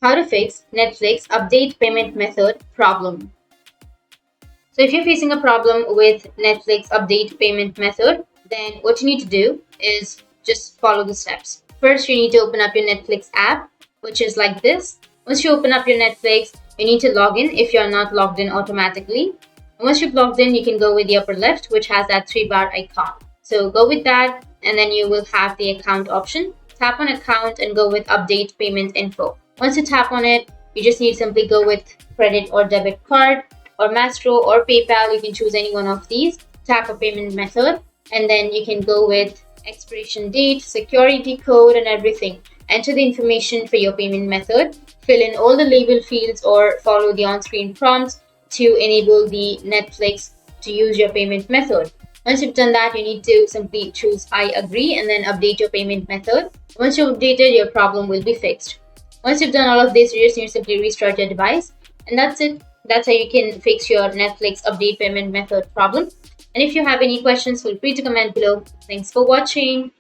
how to fix Netflix update payment method problem. So if you're facing a problem with Netflix update payment method, then what you need to do is just follow the steps. First, you need to open up your Netflix app, which is like this. Once you open up your Netflix, you need to log in if you're not logged in automatically. And once you've logged in, you can go with the upper left, which has that 3-bar icon. So go with that, and then you will have the account option. Tap on account and go with update payment info. Once you tap on it, you just need to simply go with credit or debit card or Mastro or PayPal. You can choose any one of these. Tap a payment method, and then you can go with expiration date, security code, and everything. Enter the information for your payment method. Fill in all the label fields or follow the on-screen prompts to enable the Netflix to use your payment method. Once you've done that, you need to simply choose I agree and then update your payment method. Once you've updated, your problem will be fixed. Once you've done all of this, you just need to simply restart your device, and that's it. That's how you can fix your Netflix update payment method problem. And if you have any questions, feel free to comment below. Thanks for watching.